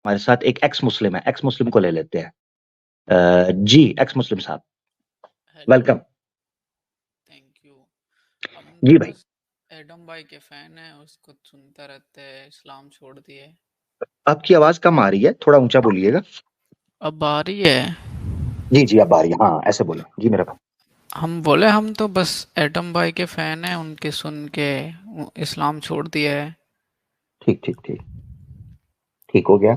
हमारे साथ एक एक्स मुस्लिम है, एक्स मुस्लिम को ले लेते हैं। जी एक्स मुस्लिम साहब, हेलो। वेलकम। Thank you. हम तो जी भाई, बस एडम भाई के फैन हैं, उसको सुनते रहते हैं, इस्लाम छोड़ दिए। आपकी आवाज कम आ रही है, थोड़ा ऊंचा बोलिएगा। अब आ रही है। जी जी, अब आ रही है। हाँ ऐसे बोले जी मेरा भाई। हम बोले हम तो बस एडम भाई के फैन हैं, उनके सुन के इस्लाम छोड़ दिया है। ठीक ठीक ठीक, ठीक हो गया।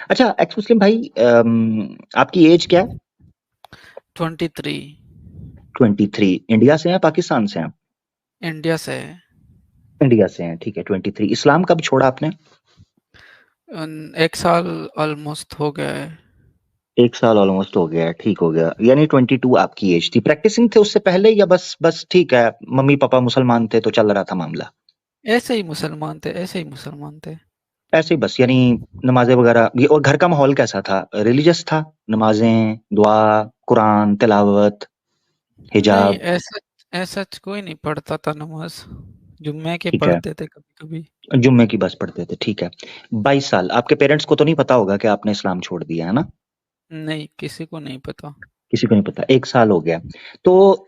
अच्छा एक्स मुस्लिम भाई, आपकी एज क्या है? 23। 23। इंडिया से हैं पाकिस्तान से हैं? इंडिया से है। इंडिया से हैं, ठीक है। 23। इस्लाम कब छोड़ा आपने? 1 साल ऑलमोस्ट हो गया है। 1 साल ऑलमोस्ट हो गया है, ठीक हो गया। यानी 22 आपकी एज थी। प्रैक्टिसिंग थे उससे पहले या बस बस ठीक है, मम्मी पापा मुसलमान थे तो चल रहा था मामला? ऐसे ही मुसलमान थे, ऐसे ही मुसलमान थे। ऐसे ही बस, यानी नमाजें वगैरह ये। और घर का माहौल कैसा था? रिलीजियस था? नमाजें, दुआ, कुरान तिलावत, नहीं, हिजाब? ऐसा ऐसा कोई नहीं पढ़ता था नमाज। जुम्मे के ठीक है, पढ़ते थे कभी कभी। जुम्मे की बस पढ़ते थे, ठीक है। 22 साल, आपके पेरेंट्स को तो नहीं पता होगा कि आपने इस्लाम छोड़ दिया है ना? नहीं, किसी को नहीं पता। किसी को नहीं पता। 1 साल हो गया तो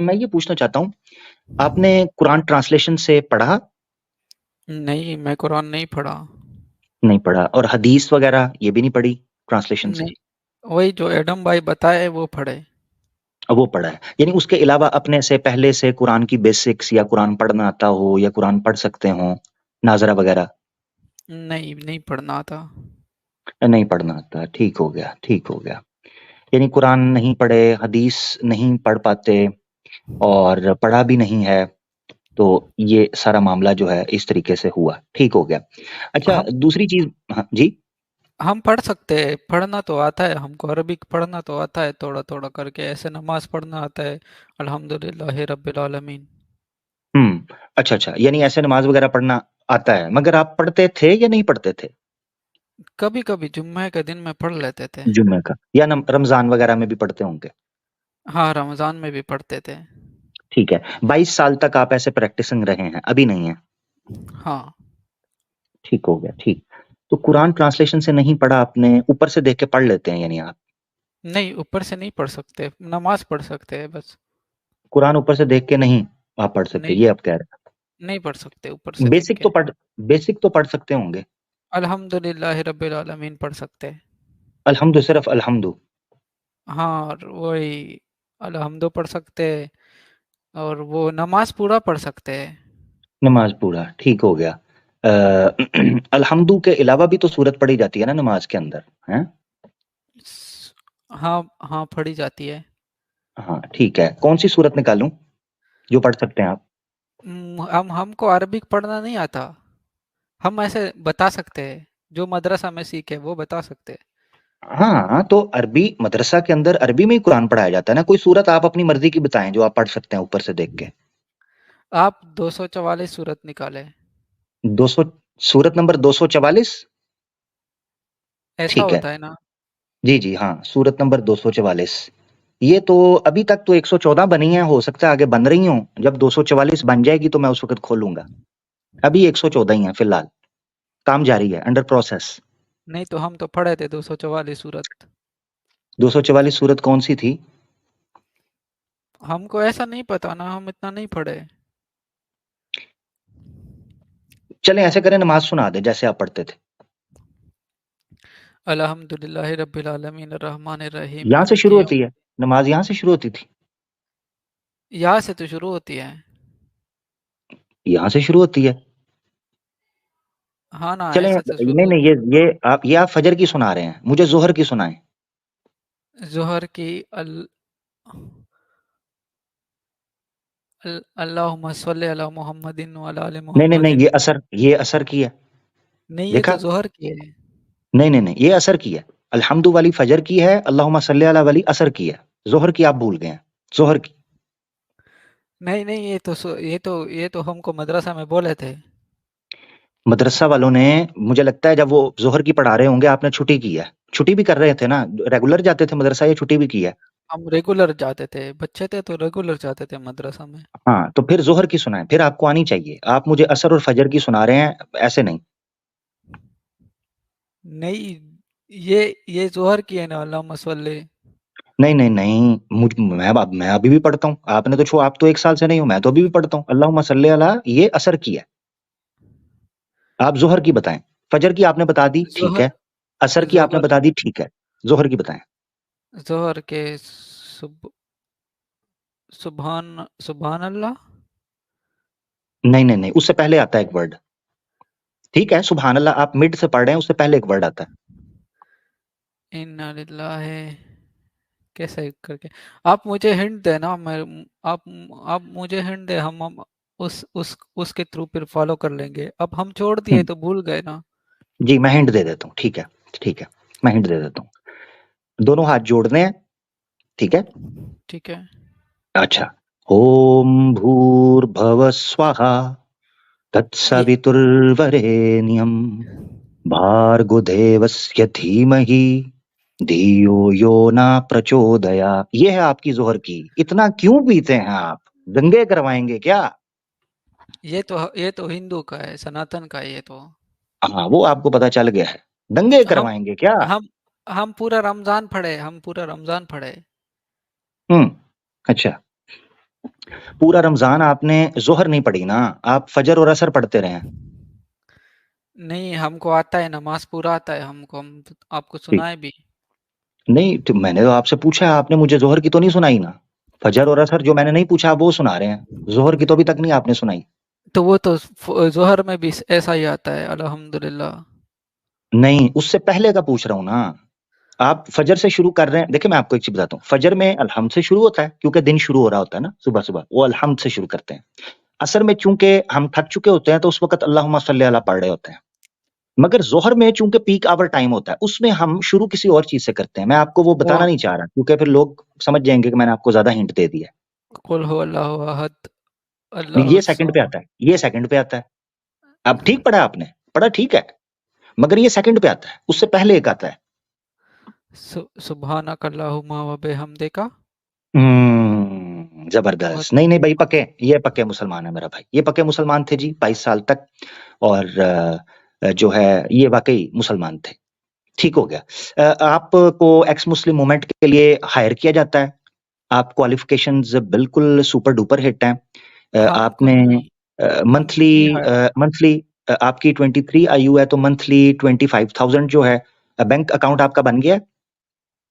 मैं ये पूछना चाहता हूँ, आपने कुरान ट्रांसलेशन से पढ़ा? नहीं, मैं कुरान नहीं पढ़ा। नहीं पढ़ा। और हदीस वगैरह ये भी नहीं पढ़ी ट्रांसलेशन से? नहीं, वही जो एडम भाई बताए वो पढ़े। अब वो पढ़ा है, यानी उसके अलावा अपने से पहले से कुरान की बेसिक्स या कुरान पढ़ना आता हो या कुरान पढ़ सकते हो, नाजरा वगैरह? नहीं, नहीं पढ़ना था। नहीं पढ़ना आता, ठीक हो गया, ठीक हो गया। यानी कुरान नहीं पढ़े, हदीस नहीं पढ़ पाते, और पढ़ा भी नहीं है, तो ये सारा मामला जो है इस तरीके से हुआ, ठीक हो गया। अच्छा हम दूसरी चीज, हाँ जी। हम पढ़ सकते हैं, पढ़ना तो आता है हमको, अरबिक पढ़ना तो आता है थोड़ा थोड़ा करके, ऐसे नमाज पढ़ना आता है। अल्हम्दुलिल्लाह रब्बिल आलमीन। अच्छा अच्छा, यानी ऐसे नमाज वगैरह पढ़ना आता है, मगर आप पढ़ते थे या नहीं पढ़ते थे? कभी कभी जुम्मे के दिन में पढ़ लेते थे। जुम्मे का या रमजान वगैरह में भी पढ़ते होंगे? हाँ, रमजान में भी पढ़ते थे। ठीक है। 22 साल तक आप ऐसे प्रैक्टिसिंग रहे हैं, अभी नहीं है? हाँ। ठीक हो गया, ठीक। तो कुरान ट्रांसलेशन से नहीं पढ़ा आपने, ऊपर से देख के पढ़ लेते हैं यानी आप? नहीं, ऊपर से नहीं पढ़ सकते, नमाज पढ़ सकते हैं बस। कुरान ऊपर से देख के नहीं आप पढ़ सकते, नहीं, ये आप कह रहे नहीं पढ़ सकते ऊपर हैं? से देख के। बेसिक तो पढ़ सकते होंगे। अल्हम्दुलिल्लाह रब्बिल आलमीन पढ़ सकते हैं। अल्हम्दु, सिर्फ अल्हम्दु? हाँ, और वही अल्हम्दु पढ़ सकते हैं, और वो नमाज पूरा पढ़ सकते हैं। नमाज पूरा, ठीक हो गया। अल्हम्दु के अलावा भी तो सूरत पढ़ी जाती है ना नमाज के अंदर, हैं? हाँ हाँ, पढ़ी जाती है। हाँ ठीक है, कौन सी सूरत निकालूं जो पढ़ सकते हैं आप? हमको अरबिक पढ़ना नहीं आता। हम ऐसे बता सकते हैं, जो मदरसा में सीखे वो बता सकते हैं। हाँ तो अरबी मदरसा के अंदर अरबी में ही कुरान पढ़ाया जाता है ना। कोई सूरत आप अपनी मर्जी की बताएं जो आप पढ़ सकते हैं ऊपर से देख के। आप 244 सूरत निकालें। 200, सूरत नंबर 244? ऐसा ठीक है। होता है ना? जी जी हाँ, सूरत नंबर 244। ये तो अभी तक तो 114 बनी है, हो सकता है आगे बन रही हो। जब 244 बन जाएगी तो मैं उस वक्त खोलूंगा। अभी 114 ही है फिलहाल, काम जारी है, अंडर प्रोसेस। नहीं तो हम तो पढ़े थे 244 सूरत। 244 सूरत कौन सी थी? हमको ऐसा नहीं पता ना, हम इतना नहीं पढ़े। चलें ऐसे करें, नमाज सुना दे जैसे आप पढ़ते थे। अल्हम्दुलिल्लाह रब्बिल आलमीन अर्रहमानिर रहीम यहाँ से शुरू मालिकी होती यौम। है नमाज, यहाँ से शुरू होती थी? यहाँ से तो शुरू होती है। यहाँ से शुरू होती है? हाँ ना, चलें, ऐसे तो शुरू नहीं नहीं, होती है। ये आप फजर की सुना रहे हैं, मुझे जोहर की सुनाएं। ज़ोहर की अल्लाहुम्मा सल्लि अला मुहम्मदिन व अला आलि नहीं नहीं नहीं, मुहम्मदिन। ये असर की है। नहीं, ये तो देखा? ज़ोहर की है। नहीं नहीं नहीं, ये असर की है। अल्हम्दु वाली फजर की है, अल्लाहुम्मा सल्ली अला वाली असर की है। जोहर की आप भूल गए हैं, जोहर की। नहीं नहीं, ये तो हमको मदरसा में बोले थे। मदरसा वालों ने, मुझे लगता है जब वो जोहर की पढ़ा रहे होंगे आपने छुट्टी की है। छुट्टी भी कर रहे थे ना, रेगुलर जाते थे मदरसा, या छुट्टी भी की है? हम रेगुलर जाते थे, बच्चे थे तो रेगुलर जाते थे मदरसा में। हाँ तो फिर जोहर की सुनाएं, फिर आपको आनी चाहिए। आप मुझे असर और फजर की सुना रहे हैं, ऐसे नहीं। नहीं, ये जोहर की है ना, अल्लाहुम्मा सल्ली। नहीं नहीं नहीं, मैं अभी भी पढ़ता हूँ। आपने तो छो, आप तो 1 साल से नहीं हो, मैं तो अभी भी पढ़ता हूँ। अल्लाहुम्मा सल्ली अला, ये असर की है। आप जोहर की बताएं। फजर की आपने बता दी, ठीक जोहर है। असर की आपने जोहर बता दी, ठीक है। जोहर की बताएं। जोहर के सुबहान सुबहान अल्लाह। नहीं नहीं नहीं, उससे पहले आता है एक वर्ड। ठीक है, सुबहान अल्लाह आप मिड से पढ़ रहे हैं, उससे पहले एक वर्ड आता है। इन्ना लिल्लाहि, कैसे करके? आप मुझे हिंट देना, मैं आप आप मुझे हिंट दे, हम उसके थ्रू फिर फॉलो कर लेंगे। अब हम छोड़ दिए हम्म, तो भूल गए ना। जी मैं हिंट दे देता हूँ, ठीक है। ठीक है, मैं हिंट दे देता हूँ। दोनों हाथ जोड़ने हैं, ठीक है। ठीक है। अच्छा। ओम भूर्भुवः स्वः ये तत्सवितुर्वरेण्यं भार्गो देवस्य धीमहि धियो यो न प्रचोदयात्। ये है आपकी जोहर की। इतना क्यों पीते हैं आप? दंगे करवाएंगे क्या? ये तो हिंदू का है, सनातन का है ये तो। हाँ, वो आपको पता चल गया है। दंगे हम करवाएंगे क्या? हम हम पूरा रमजान पढ़े, हम पूरा रमजान पढ़े। हम्म। अच्छा, पूरा रमजान आपने जोहर नहीं पढ़ी ना, आप फजर और असर पढ़ते रहे हैं। नहीं, हमको आता है, नमाज पूरा आता है हमको, हम आपको ठीक। सुनाए भी। नहीं तो मैंने तो आपसे पूछा है, आपने मुझे जोहर की तो नहीं सुनाई ना। फजर और असर जो मैंने नहीं पूछा आप वो सुना रहे हैं। जोहर की तो अभी तक नहीं आपने सुनाई। तो वो तो जोहर में भी ऐसा ही आता है, अल्हम्दुलिल्लाह। नहीं, उससे पहले का पूछ रहा हूँ ना। आप फजर से शुरू कर रहे हैं। देखिए मैं आपको एक चीज बताता हूँ, फजर में अलहम्द से शुरू होता है क्योंकि दिन शुरू हो रहा होता है ना, सुबह सुबह वो अलहम्द से शुरू करते हैं। असर में चूंकि हम थक चुके होते हैं तो उस वक्त अल्लाहुम्मा सल्ली अला पढ़ रहे होते हैं। मगर जोहर में चूंकि पीक आवर टाइम होता है, उसमें हम शुरू किसी और चीज से करते हैं। मैं आपको वो वो बताना नहीं चाह रहा क्योंकि फिर लोग समझ जाएंगे कि मैंने आपको ज्यादा हिंट दे दिया है। कुल हु अल्लाहु अहद, नहीं, अल्लाहु ये सेकंड पे समद। आता है, ये सेकंड पे आता है। अब ठीक पढ़ा आपने, पढ़ा ठीक है। मगर ये सेकंड पे आता है, उससे पहले एक आता है। सुबहानक अल्लाहुम्मा व बिहम्दिका। बहुत जबरदस्त। नहीं नहीं भाई, पक्के, ये पक्के मुसलमान है मेरा भाई, ये पक्के मुसलमान थे जी 22 साल तक। और जो है ये वाकई मुसलमान थे। ठीक हो गया। आपको एक्स मुस्लिम मूवमेंट के लिए हायर किया जाता है। आप क्वालिफिकेशंस बिल्कुल सुपर डुपर हिट हैं। हमको आपने नहीं हमको मंथली नहीं है। मंथली आपकी 23 आयु है तो मंथली 25,000 जो है बैंक अकाउंट आपका बन गया है।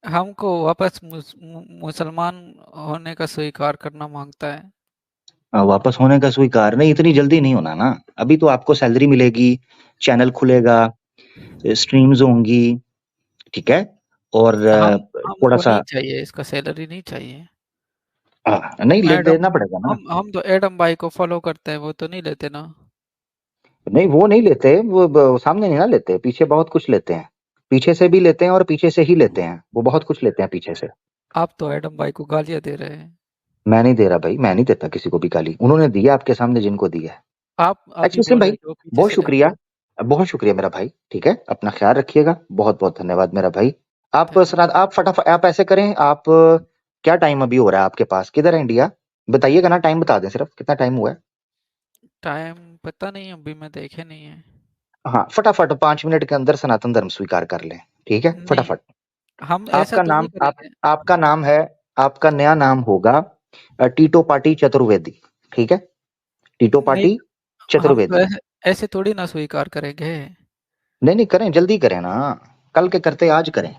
हमको वापस मुसलमान होने का स्वीकार करना मांगता है। वापस होने का स्वीकार नहीं, इतनी जल्दी नहीं होना ना। अभी तो आपको सैलरी मिलेगी, चैनल खुलेगा, स्ट्रीम्स होंगी, ठीक है। और थोड़ा हमको सा नहीं चाहिए, इसका सैलरी नहीं चाहिए। नहीं ले एडम देना पड़ेगा ना। हम तो एडम भाई को फॉलो करते हैं, वो तो नहीं लेते ना। नहीं वो नहीं लेते, वो सामने नहीं ना लेते, पीछे बहुत कुछ लेते हैं। पीछे से भी लेते हैं और पीछे से ही लेते हैं, वो बहुत कुछ लेते हैं पीछे से। आप तो एडम भाई को गालियां दे रहे हैं। मैं नहीं दे रहा भाई, मैं नहीं देता किसी को भी गाली, उन्होंने दिया आपके सामने जिनको दिया है। आप एक्स अभी मुस्लिम बोल भाई, रहे थे वो पीछे बहुत से लेते शुक्रिया। हैं। बहुत शुक्रिया मेरा भाई, ठीक है, अपना ख्याल रखिएगा, बहुत बहुत धन्यवाद मेरा भाई। आप थैंक सना आप फटाफट आप ऐसे करें, आप क्या टाइम अभी हो रहा है आपके पास, किधर है इंडिया? बताइएगा ना, टाइम बता दें सिर्फ, कितना टाइम हुआ है। टाइम पता नहीं, अभी मैं देखे नहीं है। हाँ फटाफट 5 मिनट के अंदर सनातन धर्म स्वीकार कर लें, ठीक है, नहीं, फटाफट। हम ऐसा आपका तो नहीं नाम करेंगे। आपका नाम है, आपका नया नाम होगा टीटो पाटी चतुर्वेदी, ठीक है। टीटो नहीं, पाटी हम तो चतुर्वेदी। ऐसे थोड़ी ना स्वीकार करेंगे। नहीं नहीं करें, जल्दी करें ना। कल के करते आज करें।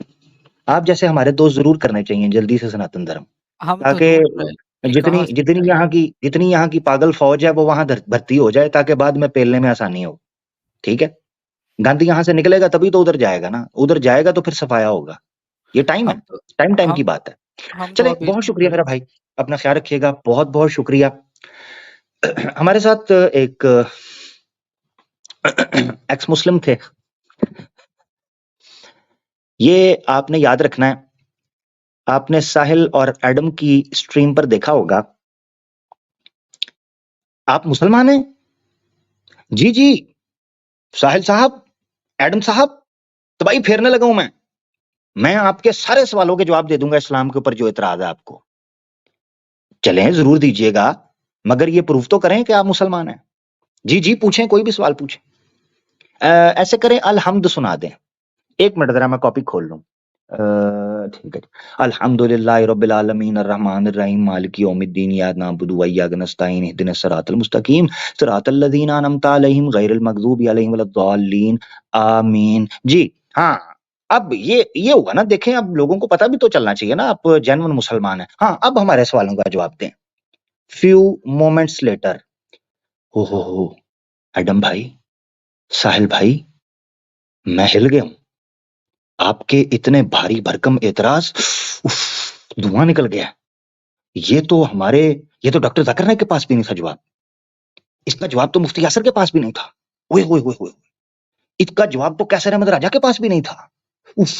आप जैसे हमारे दोस्त जरूर करने चाहिए जल्दी से सनातन धर्म, हम तो ढूंढ रहे हैं ताकि कि जितनी कहाँ से जितनी चाहिए। यहाँ की जितनी यहाँ की पागल फौज है वो वहां भर्ती हो जाए, ताकि बाद में पेलने में आसानी हो, ठीक है। गांधी यहाँ से निकलेगा तभी तो उधर जाएगा ना, उधर जाएगा तो फिर सफाया होगा। ये टाइम है, हम तो टाइम टाइम की हम बात है। हम तो चले, अभी बहुत ढूंढ शुक्रिया रहे मेरा हैं। भाई, अपना ख्याल रखिएगा, बहुत बहुत शुक्रिया। हमारे साथ एक एक्स मुस्लिम थे। ये आपने याद रखना है, आपने साहिल और एडम की स्ट्रीम पर देखा होगा। आप मुसलमान हैं? जी जी, साहिल साहब, एडम साहब, तबाही फेरने लगा हूं मैं आपके सारे सवालों के जवाब दे दूंगा इस्लाम के ऊपर जो इतराज है आपको। चलें, जरूर दीजिएगा, मगर ये प्रूफ तो करें कि आप मुसलमान हैं। जी जी पूछें, कोई भी सवाल पूछें। ऐसे करें, अल हमद सुना दें। एक मिनट जरा मैं कॉपी खोल लूं। ठीक है। अल्हम्दुलिल्लाहि रब्बिल आलमीन अर्रहमानिर रहीम मालिकी यौमिद्दीन इय्याका नअबुदु व इय्याका नस्तईन इहदिनस सिरातल मुस्तकीम सिरातल लज़ीना अनअमता अलैहिम गैरिल मग़ज़ूबि अलैहिम वलद्दाल्लीन आमीन। जी हाँ, अब ये हुआ ना, देखें अब लोगों को पता भी तो चलना चाहिए ना, आप जेन्युइन मुसलमान हैं। हाँ, अब हमारे सवालों का जवाब दें। Few moments later. हो एडम भाई, साहिल भाई, मैं हिल गया हूं। आपके इतने भारी भरकम एतराज, धुआं निकल गया। ये तो डॉक्टर जाकिर नाइक के पास भी नहीं था जवाब। इसका जवाब तो मुफ्ती यासर के पास भी नहीं था। ओए ओए ओए ओए, इसका जवाब तो कैसर अहमद राजा के पास भी नहीं था। उफ,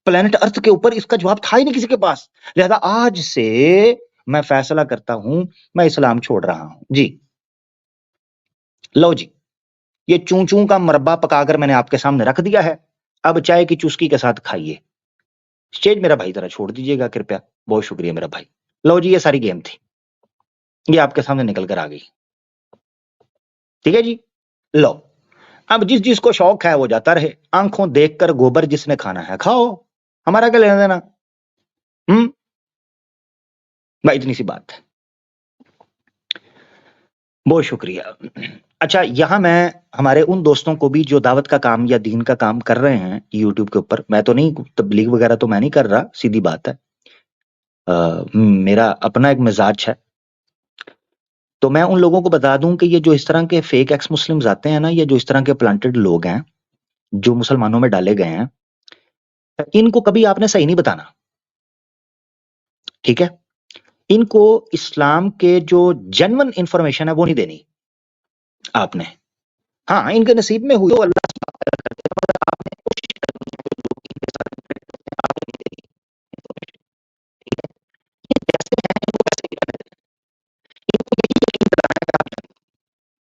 प्लेनेट अर्थ के ऊपर इसका जवाब था ही नहीं किसी के पास। लिहाजा आज से मैं फैसला करता हूं, मैं इस्लाम छोड़ रहा हूं जी। लो जी, ये चूं चूं का मरब्बा पकाकर मैंने आपके सामने रख दिया है, अब चाय की चुस्की के साथ खाइए। स्टेज मेरा भाई जरा छोड़ दीजिएगा कृपया, बहुत शुक्रिया मेरा भाई। लो जी, ये सारी गेम थी, ये आपके सामने निकल कर आ गई। ठीक है जी, लो अब जिस जिसको शौक है वो जाता रहे, आंखों देखकर गोबर जिसने खाना है खाओ, हमारा क्या लेना देना। भाई इतनी सी बात है, बहुत शुक्रिया। अच्छा, यहां मैं हमारे उन दोस्तों को भी जो दावत का काम या दीन का काम कर रहे हैं यूट्यूब के ऊपर, मैं तो नहीं, तबलीग वगैरह तो मैं नहीं कर रहा, सीधी बात है। मेरा अपना एक मिजाज है, तो मैं उन लोगों को बता दूं कि ये जो इस तरह के फेक एक्स मुस्लिम्स आते हैं ना, या जो इस तरह के प्लांटेड लोग हैं जो मुसलमानों में डाले गए हैं, इनको कभी आपने सही नहीं बताना। ठीक है, इनको इस्लाम के जो जेन्युइन इंफॉर्मेशन है वो नहीं देनी आपने। हाँ, इनके नसीब में हुई तो अल्लाह करते हैं, मगर आपने कोशिश करनी है जो लोग इनके साथ इंटरेक्ट करते हैं, आपने नहीं देनी information, ठीक है? ये जैसे हैं इनको वैसे ही रहने दें। इनको यही यकीन दिलाना है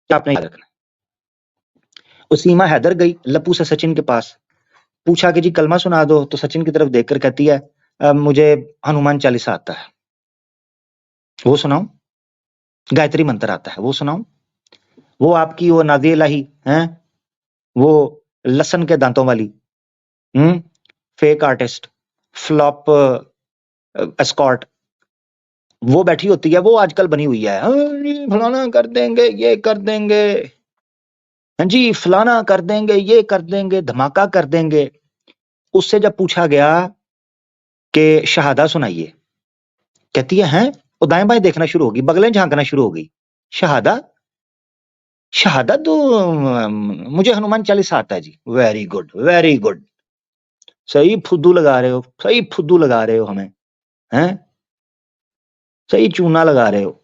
कि आपने याद रखना है। उसीमा हैदर गई लप्पू से सचिन के पास, पूछा कि जी कलमा सुना दो, तो सचिन की तरफ देखकर कहती है मुझे हनुमान चालीसा आता है, वो सुनाऊं? गायत्री मंत्र आता है, वो सुनाऊं? वो आपकी वो नाज़िया इलाही हैं, वो लसन के दांतों वाली, फेक आर्टिस्ट, फ्लॉप एस्कॉर्ट, वो बैठी होती है, वो आजकल बनी हुई है, जी फलाना कर देंगे, ये कर देंगे, हाँ जी फलाना कर देंगे, ये कर देंगे, धमाका कर देंगे। उससे जब पूछा गया कि शहादा सुनाइए, कहती है हैं, वो दाएं बाएं देखना शुरू होगी, बगलें झांकना शुरू हो गई। शहादा शहादा तो मुझे हनुमान चालीसा आता है जी। वेरी गुड, वेरी गुड, सही फुद्दू लगा रहे हो, सही फुद्दू लगा रहे हो हमें, हैं, सही चूना लगा रहे हो।